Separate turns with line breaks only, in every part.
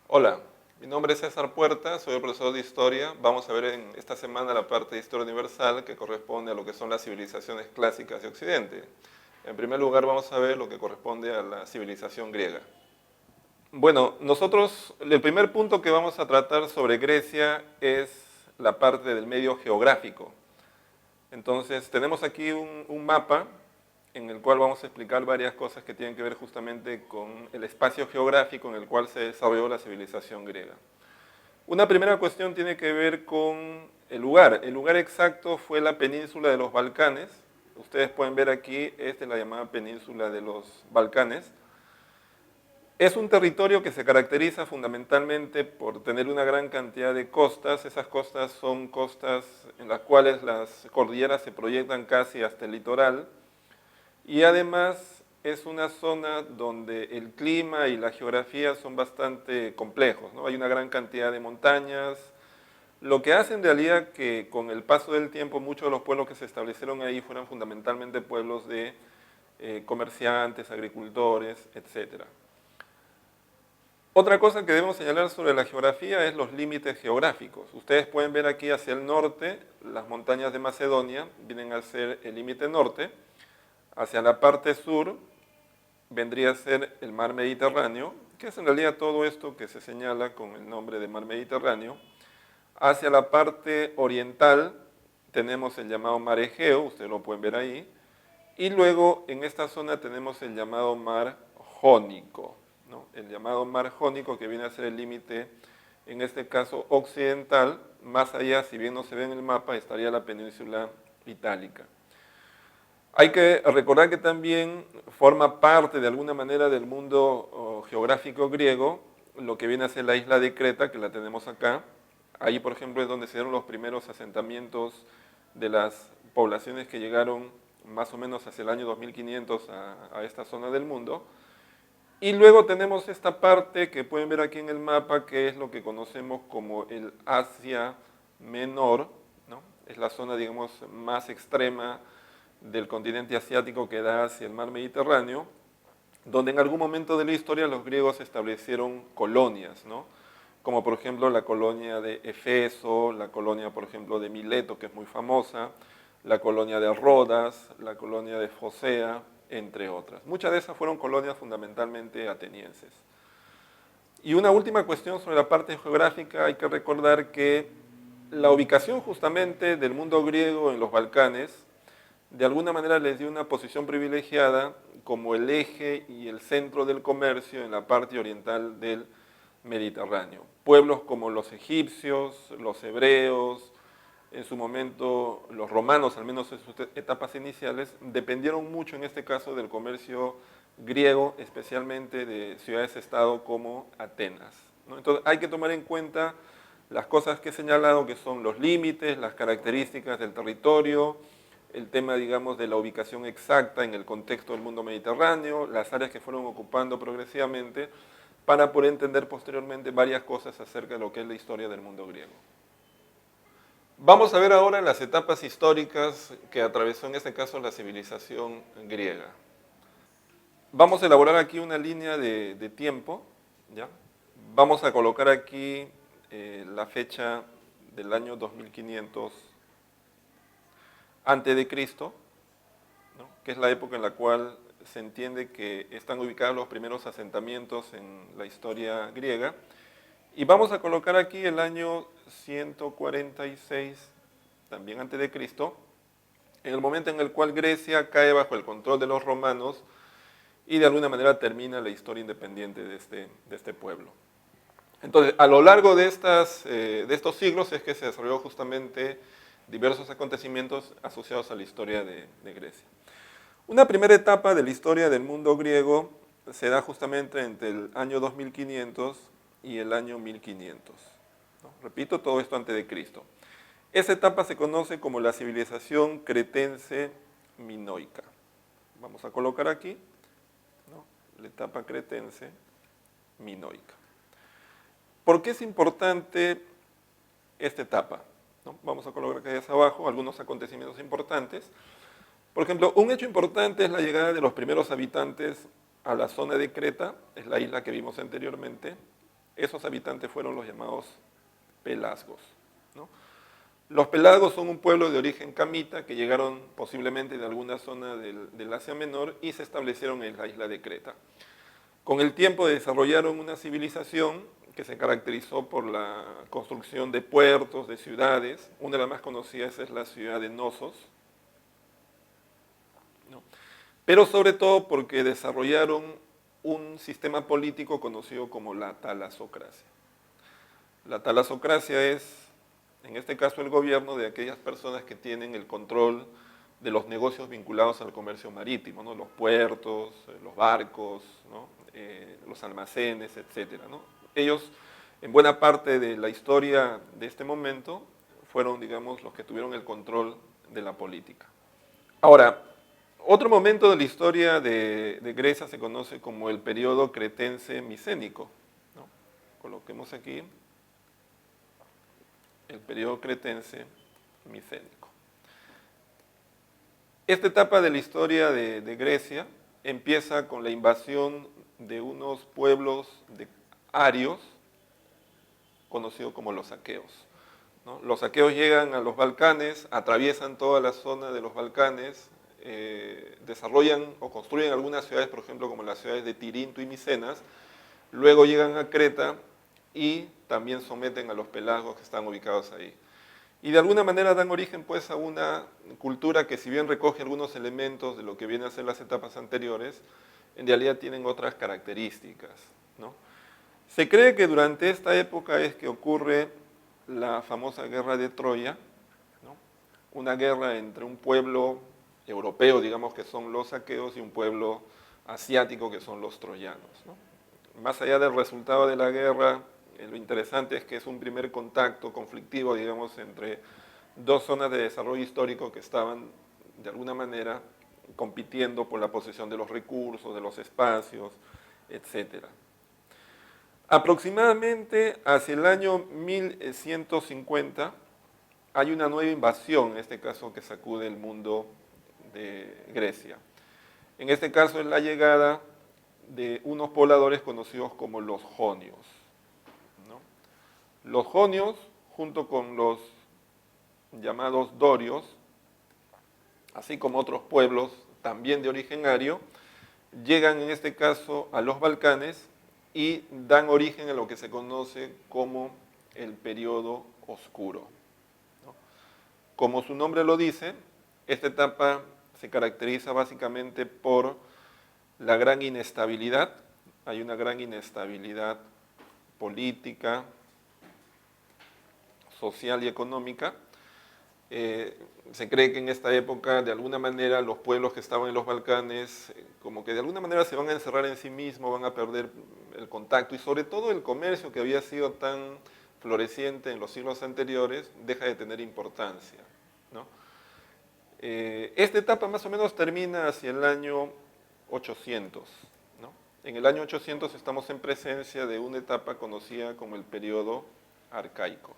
Hola, mi nombre es César Puerta, soy el profesor de Historia. Vamos a ver en esta semana la parte de Historia Universal que corresponde a lo que son las civilizaciones clásicas de Occidente. En primer lugar vamos a ver lo que corresponde a la civilización griega. Bueno, el primer punto que vamos a tratar sobre Grecia es la parte del medio geográfico. Entonces, tenemos aquí un mapa en el cual vamos a explicar varias cosas que tienen que ver justamente con el espacio geográfico en el cual se desarrolló la civilización griega. Una primera cuestión tiene que ver con el lugar. El lugar exacto fue la península de los Balcanes. Ustedes pueden ver aquí, esta es la llamada península de los Balcanes. Es un territorio que se caracteriza fundamentalmente por tener una gran cantidad de costas. Esas costas son costas en las cuales las cordilleras se proyectan casi hasta el litoral. Y además es una zona donde el clima y la geografía son bastante complejos, ¿no? Hay una gran cantidad de montañas, lo que hace en realidad que con el paso del tiempo muchos de los pueblos que se establecieron ahí fueran fundamentalmente pueblos de comerciantes, agricultores, etc. Otra cosa que debemos señalar sobre la geografía es los límites geográficos. Ustedes pueden ver aquí hacia el norte, las montañas de Macedonia vienen a ser el límite norte. Hacia la parte sur vendría a ser el mar Mediterráneo, que es en realidad todo esto que se señala con el nombre de mar Mediterráneo. Hacia la parte oriental tenemos el llamado mar Egeo, ustedes lo pueden ver ahí. Y luego en esta zona tenemos el llamado mar Jónico, ¿no? El llamado mar Jónico que viene a ser el límite, en este caso occidental. Más allá, si bien no se ve en el mapa, estaría la península itálica. Hay que recordar que también forma parte de alguna manera del mundo geográfico griego lo que viene a ser la isla de Creta, que la tenemos acá. Ahí, por ejemplo, es donde se dieron los primeros asentamientos de las poblaciones que llegaron más o menos hacia el año 2500 a esta zona del mundo. Y luego tenemos esta parte que pueden ver aquí en el mapa, que es lo que conocemos como el Asia Menor, ¿no? Es la zona, digamos, más extrema del continente asiático que da hacia el mar Mediterráneo, donde en algún momento de la historia los griegos establecieron colonias, ¿no? Como por ejemplo la colonia de Efeso, la colonia por ejemplo de Mileto, que es muy famosa, la colonia de Rodas, la colonia de Focea, entre otras. Muchas de esas fueron colonias fundamentalmente atenienses. Y una última cuestión sobre la parte geográfica, hay que recordar que la ubicación justamente del mundo griego en los Balcanes de alguna manera les dio una posición privilegiada como el eje y el centro del comercio en la parte oriental del Mediterráneo. Pueblos como los egipcios, los hebreos, en su momento los romanos, al menos en sus etapas iniciales, dependieron mucho en este caso del comercio griego, especialmente de ciudades-estado como Atenas, ¿no? Entonces hay que tomar en cuenta las cosas que he señalado, que son los límites, las características del territorio, el tema, digamos, de la ubicación exacta en el contexto del mundo mediterráneo, las áreas que fueron ocupando progresivamente, para poder entender posteriormente varias cosas acerca de lo que es la historia del mundo griego. Vamos a ver ahora las etapas históricas que atravesó en este caso la civilización griega. Vamos a elaborar aquí una línea de tiempo, ¿ya? Vamos a colocar aquí la fecha del año 2500 antes de Cristo, ¿no? Que es la época en la cual se entiende que están ubicados los primeros asentamientos en la historia griega. Y vamos a colocar aquí el año 146, también antes de Cristo, en el momento en el cual Grecia cae bajo el control de los romanos y de alguna manera termina la historia independiente de este pueblo. Entonces, a lo largo de estos siglos es que se desarrolló justamente diversos acontecimientos asociados a la historia de Grecia. Una primera etapa de la historia del mundo griego se da justamente entre el año 2500 y el año 1500. ¿No? Repito, todo esto antes de Cristo. Esa etapa se conoce como la civilización cretense minoica. Vamos a colocar aquí, ¿no? La etapa cretense minoica. ¿Por qué es importante esta etapa? ¿No? Vamos a colocar aquí hacia abajo algunos acontecimientos importantes. Por ejemplo, un hecho importante es la llegada de los primeros habitantes a la zona de Creta, es la isla que vimos anteriormente, Esos habitantes fueron los llamados pelasgos, ¿no? Los pelasgos son un pueblo de origen camita que llegaron posiblemente de alguna zona del Asia Menor y se establecieron en la isla de Creta. Con el tiempo desarrollaron una civilización que se caracterizó por la construcción de puertos, de ciudades. Una de las más conocidas es la ciudad de Knossos, ¿no? Pero sobre todo porque desarrollaron un sistema político conocido como la talasocracia. La talasocracia es, en este caso, el gobierno de aquellas personas que tienen el control de los negocios vinculados al comercio marítimo, ¿no? Los puertos, los barcos, ¿no? Los almacenes, etc., ¿no? Ellos, en buena parte de la historia de este momento, fueron, digamos, los que tuvieron el control de la política. Ahora, otro momento de la historia de Grecia se conoce como el periodo cretense micénico, ¿no? Coloquemos aquí el periodo cretense micénico. Esta etapa de la historia de Grecia empieza con la invasión de unos pueblos arios, conocidos como los aqueos, ¿no? Los aqueos llegan a los Balcanes, atraviesan toda la zona de los Balcanes, desarrollan o construyen algunas ciudades, por ejemplo, como las ciudades de Tirinto y Micenas, luego llegan a Creta y también someten a los pelasgos que están ubicados ahí. Y de alguna manera dan origen pues a una cultura que, si bien recoge algunos elementos de lo que vienen a ser las etapas anteriores, en realidad tienen otras características, ¿no? Se cree que durante esta época es que ocurre la famosa guerra de Troya, ¿no? Una guerra entre un pueblo europeo, digamos que son los aqueos, y un pueblo asiático que son los troyanos, ¿no? Más allá del resultado de la guerra, lo interesante es que es un primer contacto conflictivo, digamos, entre dos zonas de desarrollo histórico que estaban, de alguna manera, compitiendo por la posesión de los recursos, de los espacios, etc. Aproximadamente hacia el año 1150 hay una nueva invasión, en este caso que sacude el mundo de Grecia. En este caso es la llegada de unos pobladores conocidos como los jonios, ¿no? Los jonios, junto con los llamados dorios, así como otros pueblos también de origen ario, llegan en este caso a los Balcanes y dan origen a lo que se conoce como el periodo oscuro, ¿no? Como su nombre lo dice, esta etapa se caracteriza básicamente por la gran inestabilidad. Hay una gran inestabilidad política, social y económica. Se cree que en esta época, de alguna manera, los pueblos que estaban en los Balcanes, como que de alguna manera se van a encerrar en sí mismos, van a perder el contacto, y sobre todo el comercio, que había sido tan floreciente en los siglos anteriores, deja de tener importancia, ¿no? Esta etapa más o menos termina hacia el año 800, ¿no? En el año 800 estamos en presencia de una etapa conocida como el periodo arcaico.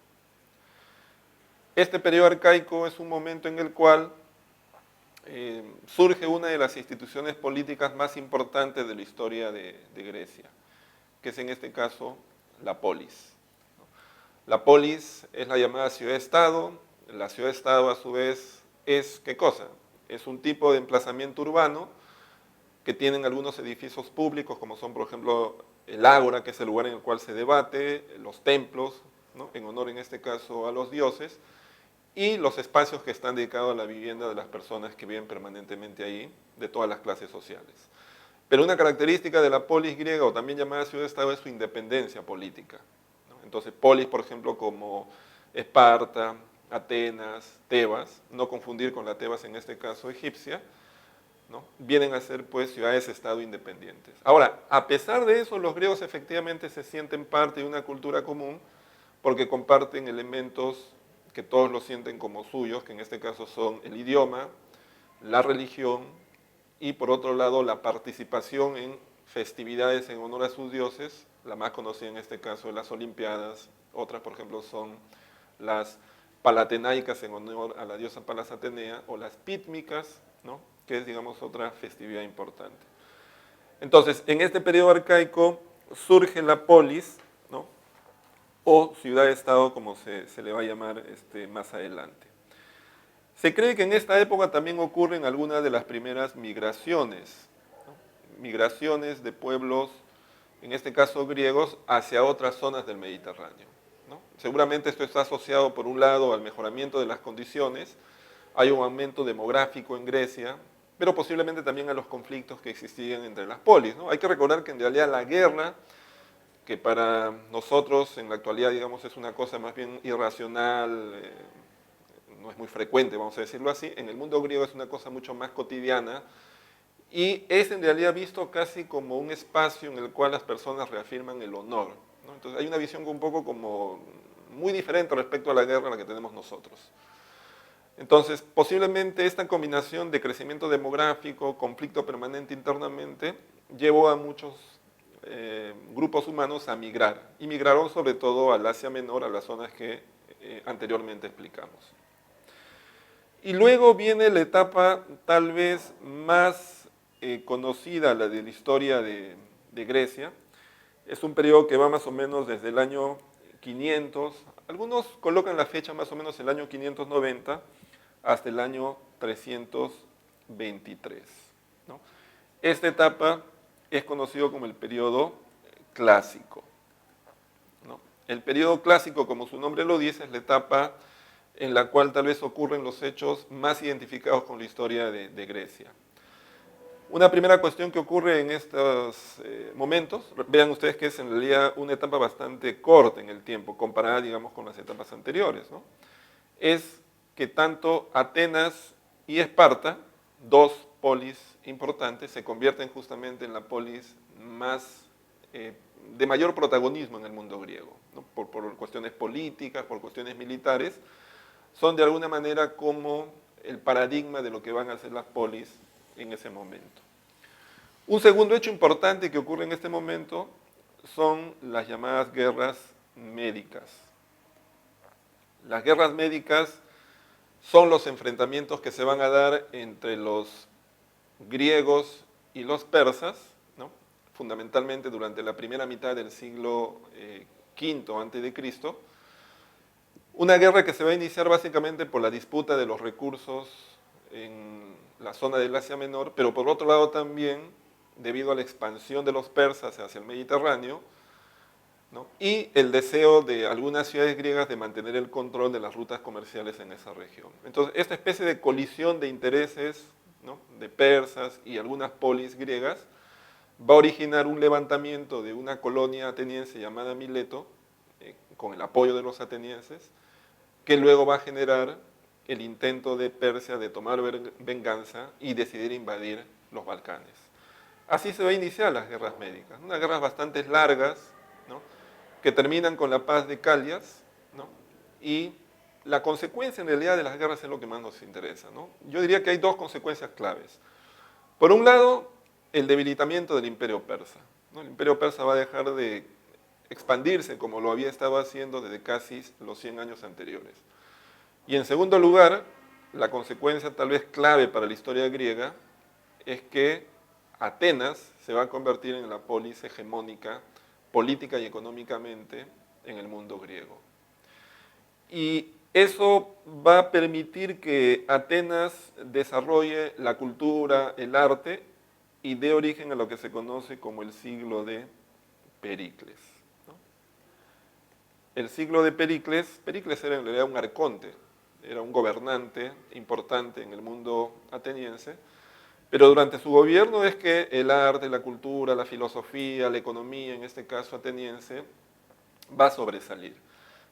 Este periodo arcaico es un momento en el cual surge una de las instituciones políticas más importantes de la historia de Grecia, que es en este caso la polis, ¿no? La polis es la llamada ciudad-estado. La ciudad-estado, a su vez, es, ¿qué cosa? Es un tipo de emplazamiento urbano que tienen algunos edificios públicos, como son, por ejemplo, el ágora, que es el lugar en el cual se debate, los templos, ¿no? En honor, en este caso, a los dioses, y los espacios que están dedicados a la vivienda de las personas que viven permanentemente ahí, de todas las clases sociales. Pero una característica de la polis griega, o también llamada ciudad-estado, es su independencia política, ¿no? Entonces, polis, por ejemplo, como Esparta, Atenas, Tebas, no confundir con la Tebas en este caso egipcia, ¿no? Vienen a ser pues ciudades-estado independientes. Ahora, a pesar de eso, los griegos efectivamente se sienten parte de una cultura común, porque comparten elementos que todos los sienten como suyos, que en este caso son el idioma, la religión y, por otro lado, la participación en festividades en honor a sus dioses. La más conocida en este caso es las Olimpiadas. Otras, por ejemplo, son las palatenaicas en honor a la diosa Palas Atenea, o las pítmicas, ¿no? Que es, digamos, otra festividad importante. Entonces, en este periodo arcaico surge la polis, ¿no? o ciudad-estado como se le va a llamar más adelante. Se cree que en esta época también ocurren algunas de las primeras migraciones, ¿no? Migraciones de pueblos, en este caso griegos, hacia otras zonas del Mediterráneo, ¿no? Seguramente esto está asociado por un lado al mejoramiento de las condiciones, hay un aumento demográfico en Grecia, pero posiblemente también a los conflictos que existían entre las polis, ¿no? Hay que recordar que en realidad la guerra, que para nosotros en la actualidad, digamos, es una cosa más bien irracional, no es muy frecuente, vamos a decirlo así, en el mundo griego es una cosa mucho más cotidiana y es en realidad visto casi como un espacio en el cual las personas reafirman el honor, ¿no? Entonces hay una visión un poco como muy diferente respecto a la guerra a la que tenemos nosotros. Entonces, posiblemente esta combinación de crecimiento demográfico, conflicto permanente internamente, llevó a muchos grupos humanos a migrar. Y migraron sobre todo al Asia Menor, a las zonas que anteriormente explicamos. Y luego viene la etapa tal vez más conocida, la de la historia de Grecia. Es un periodo que va más o menos desde el año 500, algunos colocan la fecha más o menos el año 590, hasta el año 323, ¿no? Esta etapa es conocido como el periodo clásico, ¿no? El periodo clásico, como su nombre lo dice, es la etapa en la cual tal vez ocurren los hechos más identificados con la historia de Grecia. Una primera cuestión que ocurre en estos momentos, vean ustedes que es en realidad una etapa bastante corta en el tiempo, comparada, digamos, con las etapas anteriores, ¿no? Es que tanto Atenas y Esparta, dos polis importantes, se convierten justamente en la polis más de mayor protagonismo en el mundo griego, ¿no? Por cuestiones políticas, por cuestiones militares, son de alguna manera como el paradigma de lo que van a hacer las polis en ese momento. Un segundo hecho importante que ocurre en este momento son las llamadas guerras médicas. Las guerras médicas son los enfrentamientos que se van a dar entre los griegos y los persas, ¿no? Fundamentalmente durante la primera mitad del siglo V a.C., una guerra que se va a iniciar básicamente por la disputa de los recursos en la zona del Asia Menor, pero por otro lado también debido a la expansión de los persas hacia el Mediterráneo, ¿no? Y el deseo de algunas ciudades griegas de mantener el control de las rutas comerciales en esa región. Entonces, esta especie de colisión de intereses, ¿no?, de persas y algunas polis griegas va a originar un levantamiento de una colonia ateniense llamada Mileto, con el apoyo de los atenienses, que luego va a generar el intento de Persia de tomar venganza y decidir invadir los Balcanes. Así se va a iniciar las guerras médicas, unas guerras bastante largas, ¿no?, que terminan con la paz de Calias, ¿no?, y la consecuencia en realidad de las guerras es lo que más nos interesa, ¿no? Yo diría que hay dos consecuencias claves. Por un lado, el debilitamiento del imperio persa, ¿no? El imperio persa va a dejar de expandirse como lo había estado haciendo desde casi los 100 años anteriores. Y en segundo lugar, la consecuencia tal vez clave para la historia griega es que Atenas se va a convertir en la polis hegemónica política y económicamente en el mundo griego. Y eso va a permitir que Atenas desarrolle la cultura, el arte y dé origen a lo que se conoce como el siglo de Pericles, ¿no? El siglo de Pericles era en realidad un arconte, era un gobernante importante en el mundo ateniense, pero durante su gobierno es que el arte, la cultura, la filosofía, la economía, en este caso ateniense, va a sobresalir.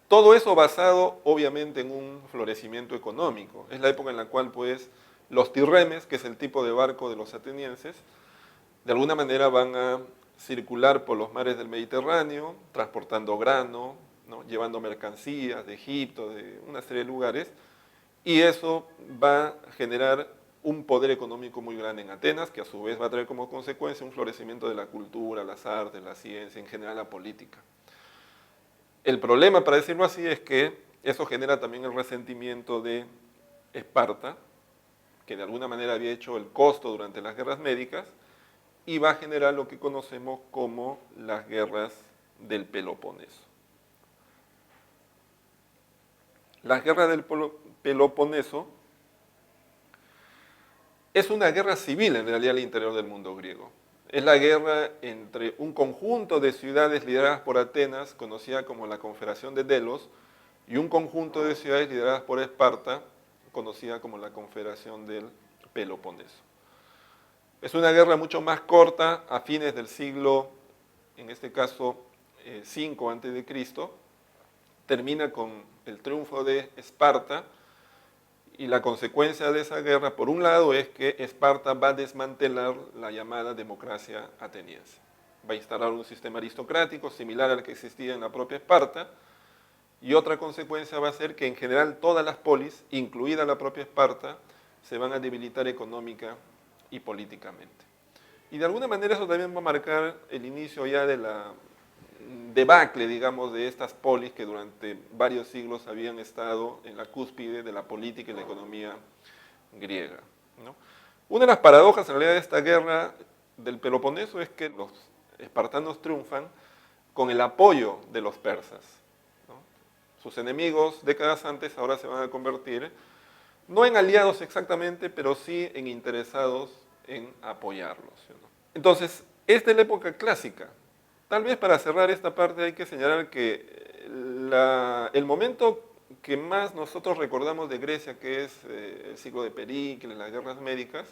Todo eso basado obviamente en un florecimiento económico. Es la época en la cual pues los tirremes, que es el tipo de barco de los atenienses, de alguna manera van a circular por los mares del Mediterráneo, transportando grano, ¿no?, llevando mercancías de Egipto, de una serie de lugares, y eso va a generar un poder económico muy grande en Atenas, que a su vez va a traer como consecuencia un florecimiento de la cultura, las artes, la ciencia, en general la política. El problema, para decirlo así, es que eso genera también el resentimiento de Esparta, que de alguna manera había hecho el costo durante las guerras médicas, y va a generar lo que conocemos como las guerras del Peloponeso. La guerra del Peloponeso es una guerra civil en realidad al interior del mundo griego. Es la guerra entre un conjunto de ciudades lideradas por Atenas, conocida como la Confederación de Delos, y un conjunto de ciudades lideradas por Esparta, conocida como la Confederación del Peloponeso. Es una guerra mucho más corta, a fines del siglo, en este caso, 5 a.C., termina con el triunfo de Esparta, y la consecuencia de esa guerra, por un lado, es que Esparta va a desmantelar la llamada democracia ateniense. Va a instalar un sistema aristocrático similar al que existía en la propia Esparta, y otra consecuencia va a ser que en general todas las polis, incluida la propia Esparta, se van a debilitar económica y políticamente. Y de alguna manera eso también va a marcar el inicio ya de la debacle, digamos, de estas polis que durante varios siglos habían estado en la cúspide de la política y la economía griega, ¿no? Una de las paradojas en realidad de esta guerra del Peloponeso es que los espartanos triunfan con el apoyo de los persas, ¿no? Sus enemigos décadas antes ahora se van a convertir no en aliados exactamente, pero sí en interesados en apoyarlos, ¿no? Entonces, esta es la época clásica. Tal vez para cerrar esta parte hay que señalar que el momento que más nosotros recordamos de Grecia, que es el siglo de Pericles, las guerras médicas,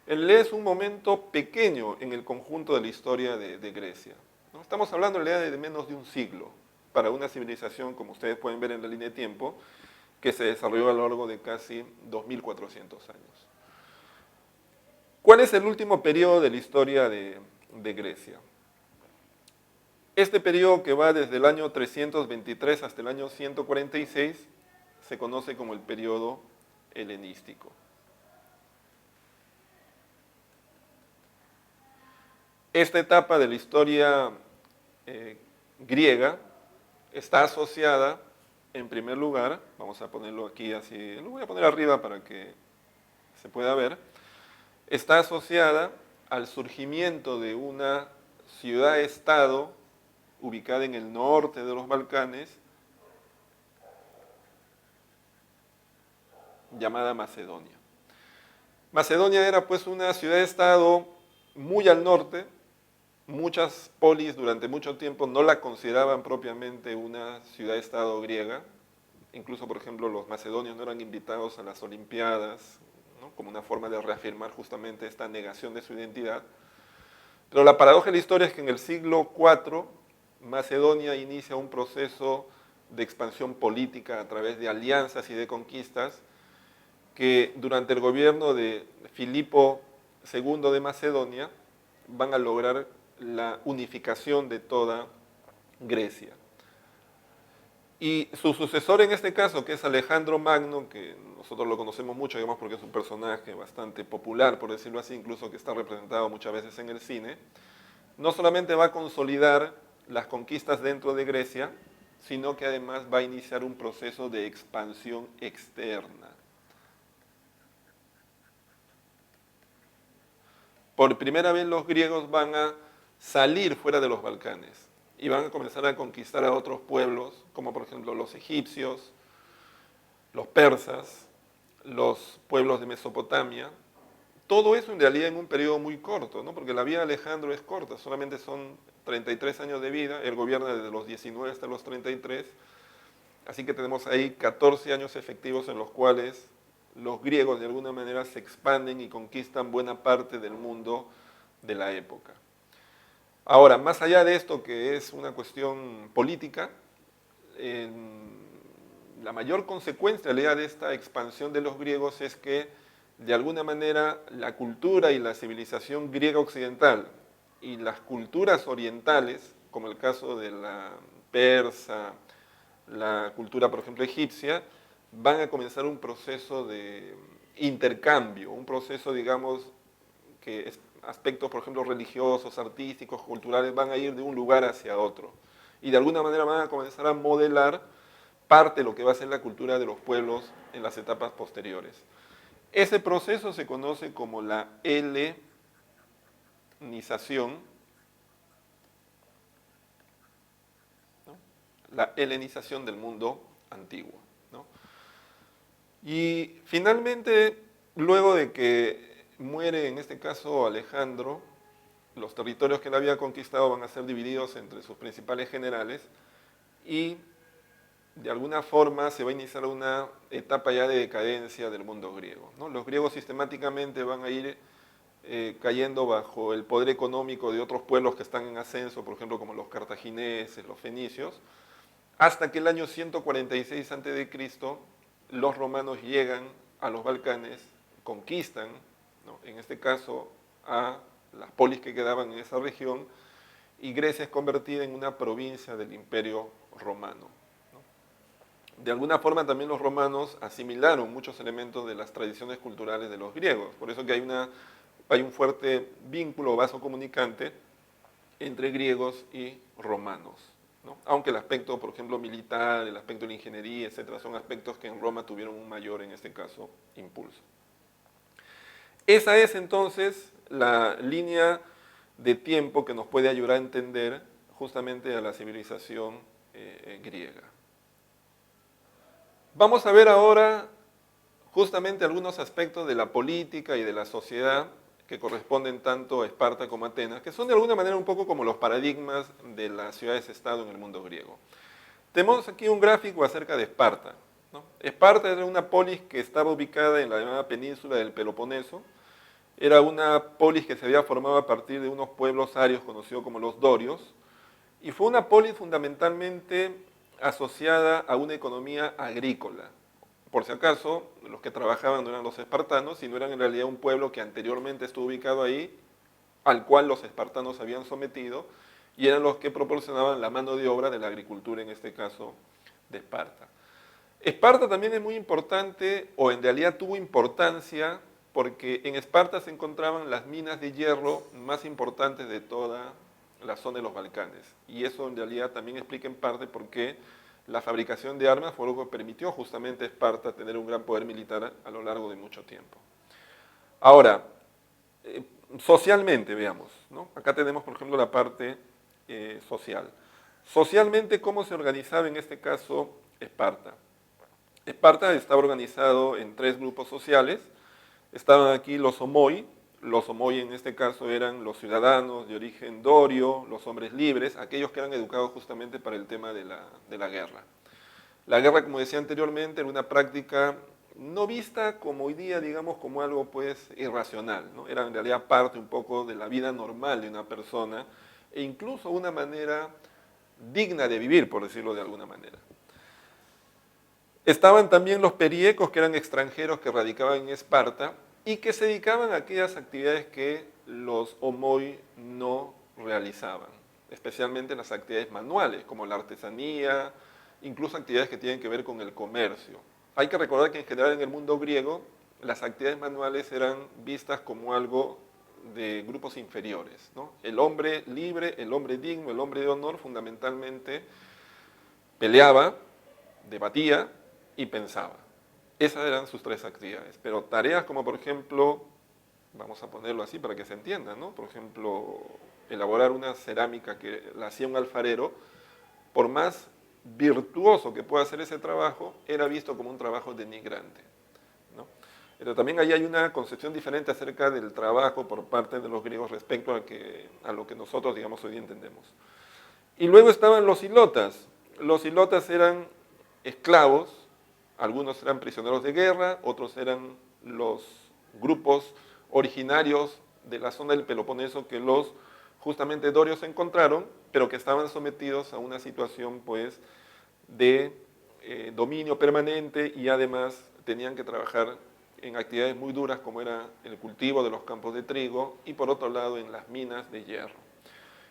él es un momento pequeño en el conjunto de la historia de Grecia, ¿no? Estamos hablando en realidad de menos de un siglo para una civilización, como ustedes pueden ver en la línea de tiempo, que se desarrolló a lo largo de casi 2400 años. ¿Cuál es el último periodo de la historia de Grecia? Este periodo, que va desde el año 323 hasta el año 146, se conoce como el periodo helenístico. Esta etapa de la historia griega está asociada, en primer lugar, vamos a ponerlo aquí así, lo voy a poner arriba para que se pueda ver, está asociada al surgimiento de una ciudad-estado ubicada en el norte de los Balcanes, llamada Macedonia. Macedonia era pues una ciudad-estado muy al norte. Muchas polis durante mucho tiempo no la consideraban propiamente una ciudad-estado griega. Incluso, por ejemplo, los macedonios no eran invitados a las Olimpiadas, ¿no?, como una forma de reafirmar justamente esta negación de su identidad. Pero la paradoja de la historia es que en el siglo IV, Macedonia inicia un proceso de expansión política a través de alianzas y de conquistas que durante el gobierno de Filipo II de Macedonia van a lograr la unificación de toda Grecia. Y su sucesor en este caso, que es Alejandro Magno, que nosotros lo conocemos mucho, digamos, porque es un personaje bastante popular, por decirlo así, incluso que está representado muchas veces en el cine, no solamente va a consolidar las conquistas dentro de Grecia, sino que además va a iniciar un proceso de expansión externa. Por primera vez los griegos van a salir fuera de los Balcanes y van a comenzar a conquistar a otros pueblos, como por ejemplo los egipcios, los persas, los pueblos de Mesopotamia. Todo eso en realidad en un periodo muy corto, ¿no?, porque la vida de Alejandro es corta, solamente son 33 años de vida, él gobierna desde los 19 hasta los 33, así que tenemos ahí 14 años efectivos en los cuales los griegos de alguna manera se expanden y conquistan buena parte del mundo de la época. Ahora, más allá de esto, que es una cuestión política, la mayor consecuencia en realidad de esta expansión de los griegos es que de alguna manera la cultura y la civilización griega occidental y las culturas orientales, como el caso de la persa, la cultura por ejemplo egipcia, van a comenzar un proceso de intercambio, un proceso, digamos, que aspectos, por ejemplo, religiosos, artísticos, culturales, van a ir de un lugar hacia otro. Y de alguna manera van a comenzar a modelar parte de lo que va a ser la cultura de los pueblos en las etapas posteriores. Ese proceso se conoce como la helenización, ¿no?, la helenización del mundo antiguo, ¿no? Y finalmente, luego de que muere en este caso Alejandro, los territorios que él había conquistado van a ser divididos entre sus principales generales y de alguna forma se va a iniciar una etapa ya de decadencia del mundo griego, ¿no? Los griegos sistemáticamente van a ir cayendo bajo el poder económico de otros pueblos que están en ascenso, por ejemplo como los cartagineses, los fenicios, hasta que el año 146 a.C. los romanos llegan a los Balcanes, conquistan, ¿no?, en este caso a las polis que quedaban en esa región, y Grecia es convertida en una provincia del Imperio Romano. De alguna forma también los romanos asimilaron muchos elementos de las tradiciones culturales de los griegos, por eso que hay un fuerte vínculo o vaso comunicante entre griegos y romanos, ¿no? Aunque el aspecto, por ejemplo, militar, el aspecto de la ingeniería, etcétera, son aspectos que en Roma tuvieron un mayor, en este caso, impulso. Esa es entonces la línea de tiempo que nos puede ayudar a entender justamente a la civilización griega. Vamos a ver ahora justamente algunos aspectos de la política y de la sociedad que corresponden tanto a Esparta como a Atenas, que son de alguna manera un poco como los paradigmas de las ciudades-estado en el mundo griego. Tenemos aquí un gráfico acerca de Esparta, ¿no? Esparta era una polis que estaba ubicada en la llamada península del Peloponeso. Era una polis que se había formado a partir de unos pueblos arios conocidos como los dorios, y fue una polis fundamentalmente asociada a una economía agrícola. Por si acaso, los que trabajaban no eran los espartanos, sino eran en realidad un pueblo que anteriormente estuvo ubicado ahí, al cual los espartanos habían sometido, y eran los que proporcionaban la mano de obra de la agricultura, en este caso de Esparta. Esparta también es muy importante, o en realidad tuvo importancia, porque en Esparta se encontraban las minas de hierro más importantes de toda la zona de los Balcanes. Y eso en realidad también explica en parte por qué la fabricación de armas fue algo que permitió justamente a Esparta tener un gran poder militar a lo largo de mucho tiempo. Ahora, socialmente, veamos, ¿no? Acá tenemos, por ejemplo, la parte social. Socialmente, ¿cómo se organizaba en este caso Esparta? Esparta estaba organizado en tres grupos sociales. Estaban aquí los homoi. Los homoi en este caso eran los ciudadanos de origen dorio, los hombres libres, aquellos que eran educados justamente para el tema de la guerra. La guerra, como decía anteriormente, era una práctica no vista como hoy día, digamos, como algo pues irracional, ¿no? Era en realidad parte un poco de la vida normal de una persona e incluso una manera digna de vivir, por decirlo de alguna manera. Estaban también los periecos, que eran extranjeros que radicaban en Esparta y que se dedicaban a aquellas actividades que los homoi no realizaban, especialmente las actividades manuales, como la artesanía, incluso actividades que tienen que ver con el comercio. Hay que recordar que en general en el mundo griego las actividades manuales eran vistas como algo de grupos inferiores, ¿no? El hombre libre, el hombre digno, el hombre de honor fundamentalmente peleaba, debatía y pensaba. Esas eran sus tres actividades, pero tareas como por ejemplo, vamos a ponerlo así para que se entienda, ¿no? Por ejemplo, elaborar una cerámica que la hacía un alfarero, por más virtuoso que pueda hacer ese trabajo, era visto como un trabajo denigrante, ¿no? Pero también ahí hay una concepción diferente acerca del trabajo por parte de los griegos respecto a lo que nosotros, digamos, hoy día entendemos. Y luego estaban los ilotas. Los ilotas eran esclavos, algunos eran prisioneros de guerra, otros eran los grupos originarios de la zona del Peloponeso que los justamente dorios encontraron, pero que estaban sometidos a una situación pues de dominio permanente y además tenían que trabajar en actividades muy duras como era el cultivo de los campos de trigo y por otro lado en las minas de hierro.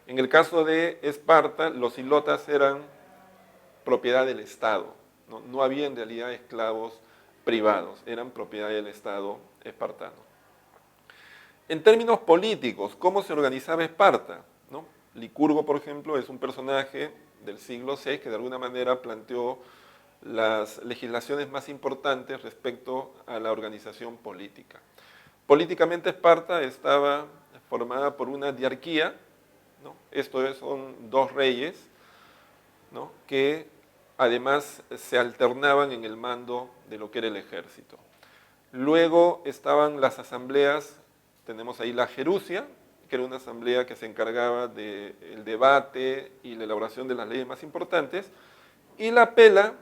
En el caso de Esparta, los ilotas eran propiedad del Estado, no había en realidad esclavos privados, eran propiedad del Estado espartano. En términos políticos, ¿cómo se organizaba Esparta? ¿No? Licurgo, por ejemplo, es un personaje del siglo VI que de alguna manera planteó las legislaciones más importantes respecto a la organización política. Políticamente Esparta estaba formada por una diarquía, ¿no? Esto son dos reyes, ¿no?, que además se alternaban en el mando de lo que era el ejército. Luego estaban las asambleas, tenemos ahí la Gerucia, que era una asamblea que se encargaba del debate y la elaboración de las leyes más importantes, y la Pela,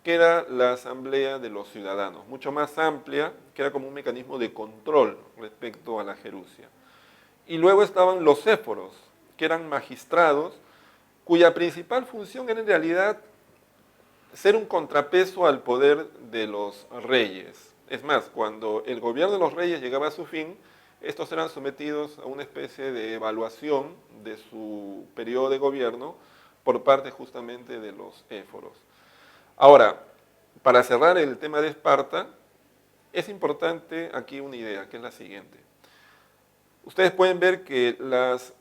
que era la asamblea de los ciudadanos, mucho más amplia, que era como un mecanismo de control respecto a la Gerucia. Y luego estaban los éforos, que eran magistrados, cuya principal función era en realidad ser un contrapeso al poder de los reyes. Es más, cuando el gobierno de los reyes llegaba a su fin, estos eran sometidos a una especie de evaluación de su periodo de gobierno por parte justamente de los éforos. Ahora, para cerrar el tema de Esparta, es importante aquí una idea, que es la siguiente. Ustedes pueden ver que las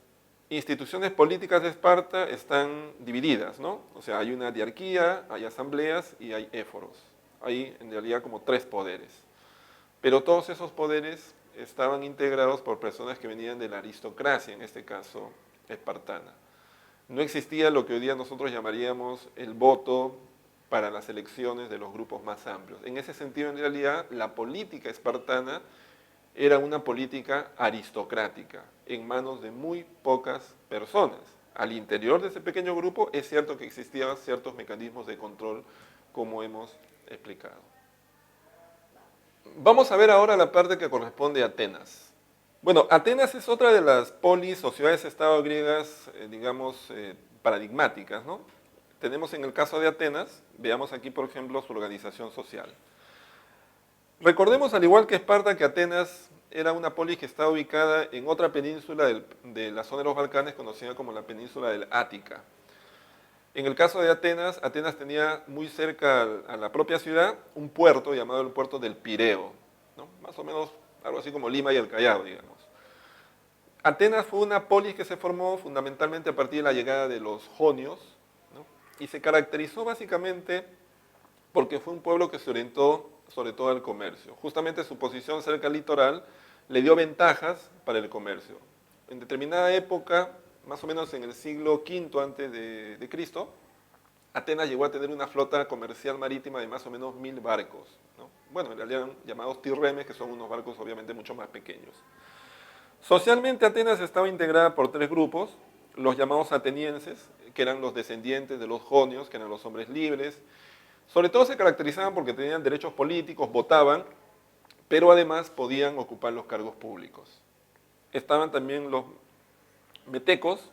instituciones políticas de Esparta están divididas, ¿no? O sea, hay una diarquía, hay asambleas y hay éforos. Hay en realidad como 3 poderes. Pero todos esos poderes estaban integrados por personas que venían de la aristocracia, en este caso espartana. No existía lo que hoy día nosotros llamaríamos el voto para las elecciones de los grupos más amplios. En ese sentido, en realidad, la política espartana era una política aristocrática, en manos de muy pocas personas. Al interior de ese pequeño grupo es cierto que existían ciertos mecanismos de control, como hemos explicado. Vamos a ver ahora la parte que corresponde a Atenas. Bueno, Atenas es otra de las polis o ciudades-estado griegas, digamos, paradigmáticas, ¿no? Tenemos en el caso de Atenas, veamos aquí, por ejemplo, su organización social. Recordemos, al igual que Esparta, que Atenas era una polis que estaba ubicada en otra península de la zona de los Balcanes, conocida como la península del Ática. En el caso de Atenas, Atenas tenía muy cerca a la propia ciudad un puerto llamado el puerto del Pireo, ¿no? Más o menos algo así como Lima y el Callao, digamos. Atenas fue una polis que se formó fundamentalmente a partir de la llegada de los jonios, ¿no? Y se caracterizó básicamente porque fue un pueblo que se orientó sobre todo al comercio. Justamente su posición cerca al litoral le dio ventajas para el comercio. En determinada época, más o menos en el siglo V antes de Cristo, Atenas llegó a tener una flota comercial marítima de más o menos 1000 barcos, ¿no? Bueno, en realidad eran llamados tirremes, que son unos barcos obviamente mucho más pequeños. Socialmente Atenas estaba integrada por 3 grupos, los llamados atenienses, que eran los descendientes de los jonios, que eran los hombres libres. Sobre todo se caracterizaban porque tenían derechos políticos, votaban, pero además podían ocupar los cargos públicos. Estaban también los metecos,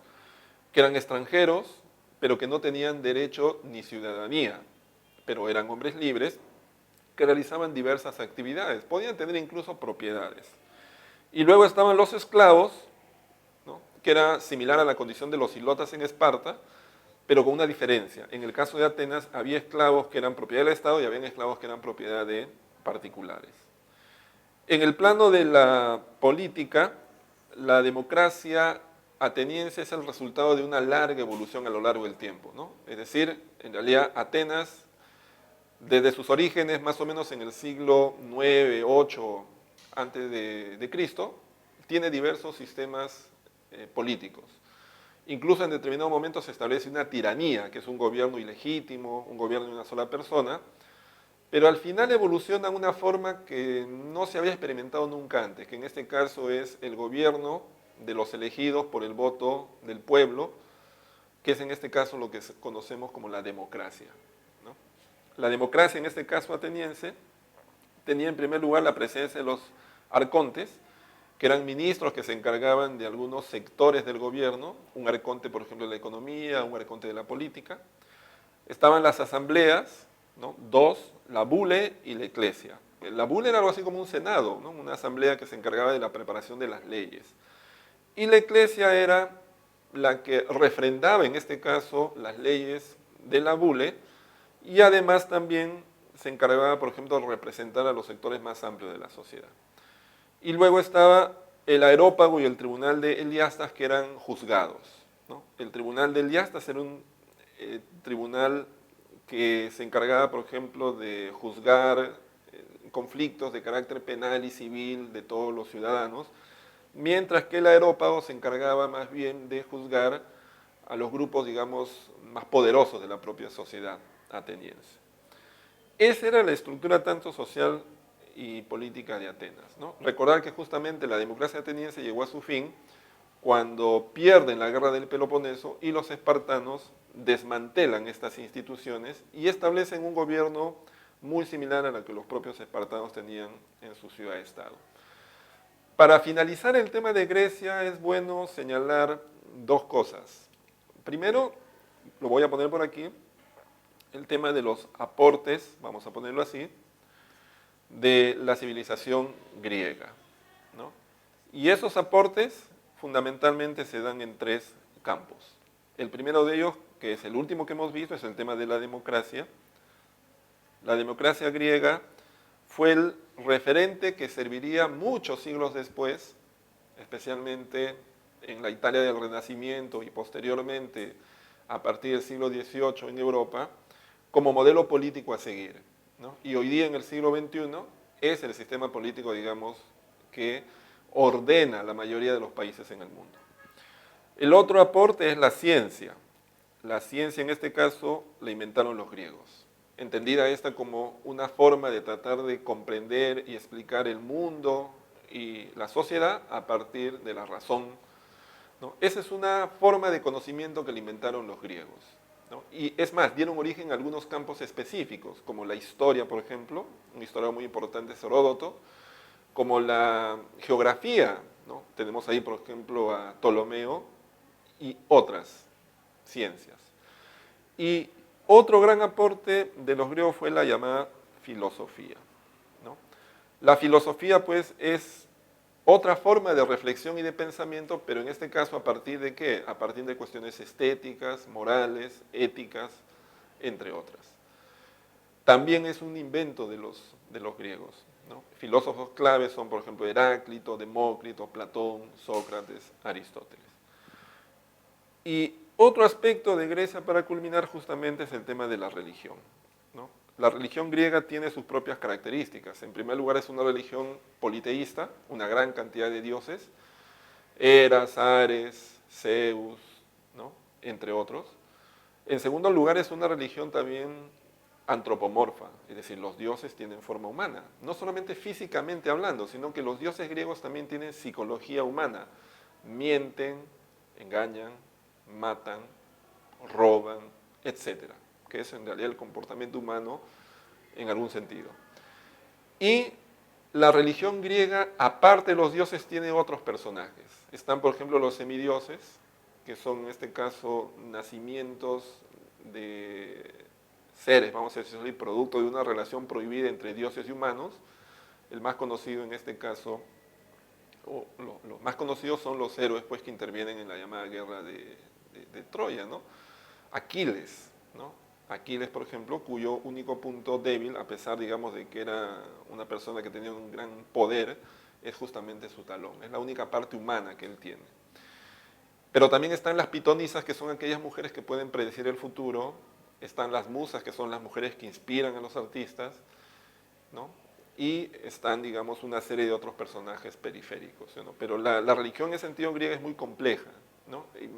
que eran extranjeros, pero que no tenían derecho ni ciudadanía, pero eran hombres libres, que realizaban diversas actividades, podían tener incluso propiedades. Y luego estaban los esclavos, ¿no? Que era similar a la condición de los hilotas en Esparta, pero con una diferencia. En el caso de Atenas había esclavos que eran propiedad del Estado y había esclavos que eran propiedad de particulares. En el plano de la política, la democracia ateniense es el resultado de una larga evolución a lo largo del tiempo, ¿no? Es decir, en realidad Atenas, desde sus orígenes, más o menos en el siglo IX, VIII antes de Cristo, tiene diversos sistemas políticos. Incluso en determinado momento se establece una tiranía, que es un gobierno ilegítimo, un gobierno de una sola persona, pero al final evoluciona de una forma que no se había experimentado nunca antes, que en este caso es el gobierno de los elegidos por el voto del pueblo, que es en este caso lo que conocemos como la democracia, ¿no? La democracia, en este caso ateniense, tenía en primer lugar la presencia de los arcontes, que eran ministros que se encargaban de algunos sectores del gobierno, un arconte, por ejemplo, de la economía, un arconte de la política. Estaban las asambleas, ¿no? 2, la bule y la eclesia. La bule era algo así como un senado, ¿no? Una asamblea que se encargaba de la preparación de las leyes. Y la eclesia era la que refrendaba, en este caso, las leyes de la bule, y además también se encargaba, por ejemplo, de representar a los sectores más amplios de la sociedad. Y luego estaba el aerópago y el tribunal de Eliastas, que eran juzgados, ¿no? El tribunal de Eliastas era un tribunal que se encargaba, por ejemplo, de juzgar conflictos de carácter penal y civil de todos los ciudadanos, mientras que el aerópago se encargaba más bien de juzgar a los grupos, digamos, más poderosos de la propia sociedad. ateniense. Esa era la estructura tanto social y política de Atenas, ¿no? Recordar que justamente la democracia ateniense llegó a su fin cuando pierden la guerra del Peloponeso y los espartanos desmantelan estas instituciones y establecen un gobierno muy similar a la que los propios espartanos tenían en su ciudad-estado. Para finalizar el tema de Grecia es bueno señalar dos cosas. Primero, lo voy a poner por aquí, el tema de los aportes, vamos a ponerlo así, de la civilización griega, ¿no? Y esos aportes fundamentalmente se dan en tres campos. El primero de ellos, que es el último que hemos visto, es el tema de la democracia. La democracia griega fue el referente que serviría muchos siglos después, especialmente en la Italia del Renacimiento y posteriormente a partir del siglo XVIII en Europa, como modelo político a seguir, ¿no? Y hoy día en el siglo XXI es el sistema político, digamos, que ordena la mayoría de los países en el mundo. El otro aporte es la ciencia. La ciencia en este caso la inventaron los griegos, entendida esta como una forma de tratar de comprender y explicar el mundo y la sociedad a partir de la razón, ¿no? Esa es una forma de conocimiento que le inventaron los griegos, ¿no? Y es más, dieron origen a algunos campos específicos, como la historia, por ejemplo, un historiador muy importante es Heródoto, como la geografía, ¿no? Tenemos ahí, por ejemplo, a Ptolomeo y otras ciencias. Y otro gran aporte de los griegos fue la llamada filosofía, ¿no? La filosofía, pues, es otra forma de reflexión y de pensamiento, pero en este caso, ¿a partir de qué? A partir de cuestiones estéticas, morales, éticas, entre otras. También es un invento de los griegos, ¿no? Filósofos claves son, por ejemplo, Heráclito, Demócrito, Platón, Sócrates, Aristóteles. Y otro aspecto de Grecia para culminar justamente es el tema de la religión, ¿no? La religión griega tiene sus propias características. En primer lugar es una religión politeísta, una gran cantidad de dioses, Eras, Ares, Zeus, ¿no? Entre otros. En segundo lugar es una religión también antropomorfa, es decir, los dioses tienen forma humana, no solamente físicamente hablando, sino que los dioses griegos también tienen psicología humana, mienten, engañan, matan, roban, etcétera, que es en realidad el comportamiento humano en algún sentido. Y la religión griega, aparte de los dioses, tiene otros personajes. Están, por ejemplo, los semidioses, que son en este caso nacimientos de seres, vamos a decir, producto de una relación prohibida entre dioses y humanos. El más conocido en este caso, o los más conocidos son los héroes, pues, que intervienen en la llamada guerra de Troya, ¿no? Aquiles, ¿no? Aquiles, por ejemplo, cuyo único punto débil, a pesar, digamos, de que era una persona que tenía un gran poder, es justamente su talón. Es la única parte humana que él tiene. Pero también están las pitonisas, que son aquellas mujeres que pueden predecir el futuro. Están las musas, que son las mujeres que inspiran a los artistas, ¿no? Y están, digamos, una serie de otros personajes periféricos, ¿no? Pero la religión en sentido griego es muy compleja, ¿no? Y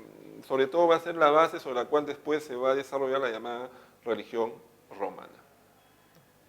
sobre todo va a ser la base sobre la cual después se va a desarrollar la llamada religión